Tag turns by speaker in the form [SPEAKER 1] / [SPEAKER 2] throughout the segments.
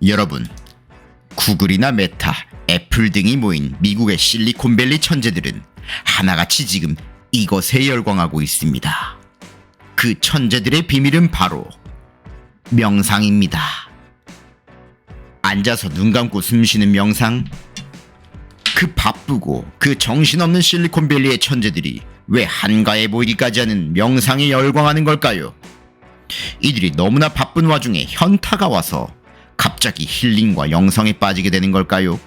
[SPEAKER 1] 여러분, 구글이나 메타, 애플 등이 모인 미국의 실리콘밸리 천재들은 하나같이 지금 이것에 열광하고 있습니다. 그 천재들의 비밀은 바로 명상입니다. 앉아서 눈 감고 숨 쉬는 명상? 그 바쁘고 그 정신없는 실리콘밸리의 천재들이 왜 한가해 보이기까지 하는 명상에 열광하는 걸까요? 이들이 너무나 바쁜 와중에 현타가 와서 갑자기 힐링과 영성에 빠지게 되는 걸까요?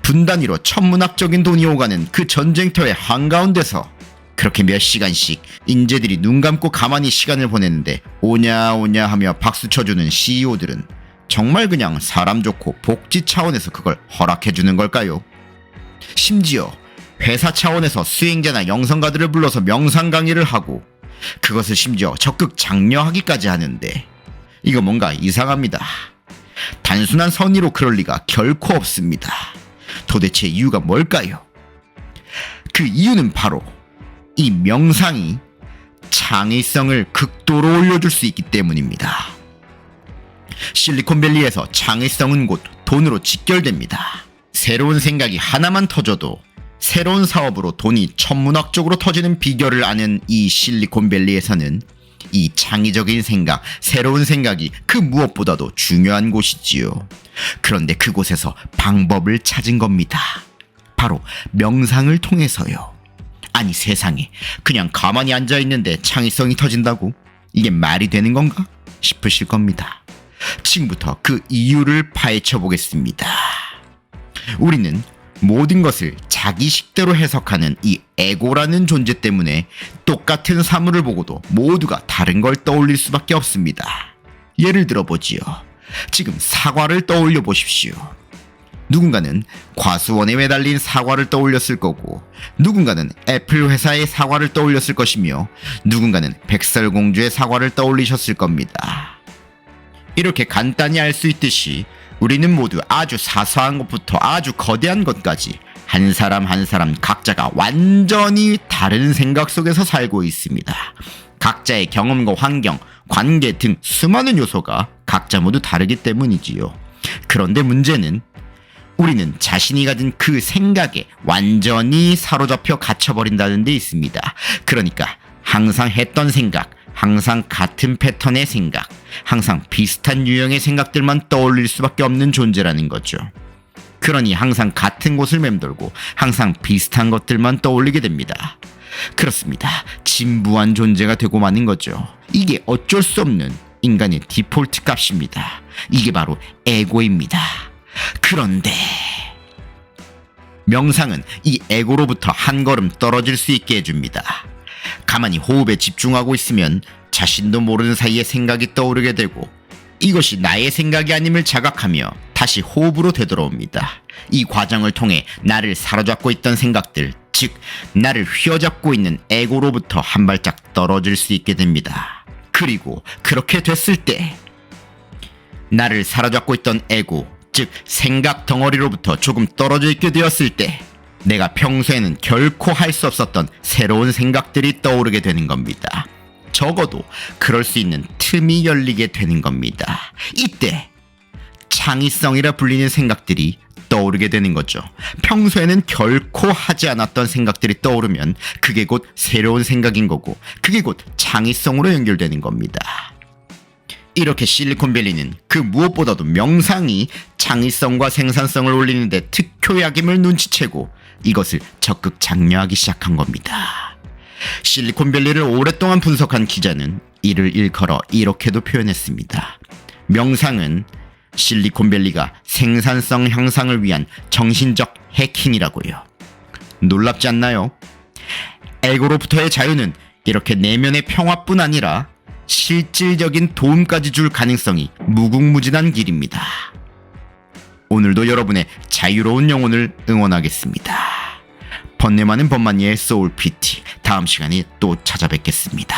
[SPEAKER 1] 분단위로 천문학적인 돈이 오가는 그 전쟁터의 한가운데서 그렇게 몇 시간씩 인재들이 눈 감고 가만히 시간을 보내는데 오냐 오냐 하며 박수 쳐주는 CEO들은 정말 그냥 사람 좋고 복지 차원에서 그걸 허락해주는 걸까요? 심지어 회사 차원에서 수행자나 영성가들을 불러서 명상 강의를 하고 그것을 심지어 적극 장려하기까지 하는데 이거 뭔가 이상합니다. 단순한 선의로 그럴 리가 결코 없습니다. 도대체 이유가 뭘까요? 그 이유는 바로 이 명상이 창의성을 극도로 올려줄 수 있기 때문입니다. 실리콘밸리에서 창의성은 곧 돈으로 직결됩니다. 새로운 생각이 하나만 터져도 새로운 사업으로 돈이 천문학적으로 터지는 비결을 아는 이 실리콘밸리에서는 이 창의적인 생각, 새로운 생각이 그 무엇보다도 중요한 곳이지요. 그런데 그곳에서 방법을 찾은 겁니다. 바로 명상을 통해서요. 아니 세상에, 그냥 가만히 앉아있는데 창의성이 터진다고? 이게 말이 되는 건가? 싶으실 겁니다. 지금부터 그 이유를 파헤쳐 보겠습니다. 우리는 모든 것을 자기 식대로 해석하는 이 에고라는 존재 때문에 똑같은 사물을 보고도 모두가 다른 걸 떠올릴 수밖에 없습니다. 예를 들어보지요. 지금 사과를 떠올려 보십시오. 누군가는 과수원에 매달린 사과를 떠올렸을 거고, 누군가는 애플 회사의 사과를 떠올렸을 것이며, 누군가는 백설공주의 사과를 떠올리셨을 겁니다. 이렇게 간단히 알 수 있듯이 우리는 모두 아주 사소한 것부터 아주 거대한 것까지 한 사람 한 사람 각자가 완전히 다른 생각 속에서 살고 있습니다. 각자의 경험과 환경, 관계 등 수많은 요소가 각자 모두 다르기 때문이지요. 그런데 문제는 우리는 자신이 가진 그 생각에 완전히 사로잡혀 갇혀버린다는 데 있습니다. 그러니까 항상 했던 생각, 항상 같은 패턴의 생각, 항상 비슷한 유형의 생각들만 떠올릴 수밖에 없는 존재라는 거죠. 그러니 항상 같은 곳을 맴돌고 항상 비슷한 것들만 떠올리게 됩니다. 그렇습니다. 진부한 존재가 되고 마는 거죠. 이게 어쩔 수 없는 인간의 디폴트 값입니다. 이게 바로 에고입니다. 그런데 명상은 이 에고로부터 한 걸음 떨어질 수 있게 해줍니다. 가만히 호흡에 집중하고 있으면 자신도 모르는 사이에 생각이 떠오르게 되고 이것이 나의 생각이 아님을 자각하며 다시 호흡으로 되돌아옵니다. 이 과정을 통해 나를 사로잡고 있던 생각들, 즉 나를 휘어잡고 있는 에고로부터 한 발짝 떨어질 수 있게 됩니다. 그리고 그렇게 됐을 때 나를 사로잡고 있던 에고, 즉 생각 덩어리로부터 조금 떨어져 있게 되었을 때 내가 평소에는 결코 할 수 없었던 새로운 생각들이 떠오르게 되는 겁니다. 적어도 그럴 수 있는 틈이 열리게 되는 겁니다. 이때 창의성이라 불리는 생각들이 떠오르게 되는 거죠. 평소에는 결코 하지 않았던 생각들이 떠오르면 그게 곧 새로운 생각인 거고 그게 곧 창의성으로 연결되는 겁니다. 이렇게 실리콘밸리는 그 무엇보다도 명상이 창의성과 생산성을 올리는데 특효약임을 눈치채고 이것을 적극 장려하기 시작한 겁니다. 실리콘밸리를 오랫동안 분석한 기자는 이를 일컬어 이렇게도 표현했습니다. 명상은 실리콘밸리가 생산성 향상을 위한 정신적 해킹이라고요. 놀랍지 않나요? 에고로부터의 자유는 이렇게 내면의 평화뿐 아니라 실질적인 도움까지 줄 가능성이 무궁무진한 길입니다. 오늘도 여러분의 자유로운 영혼을 응원하겠습니다. 번뇌 많은 법만이의 소울 PT, 다음 시간에 또 찾아뵙겠습니다.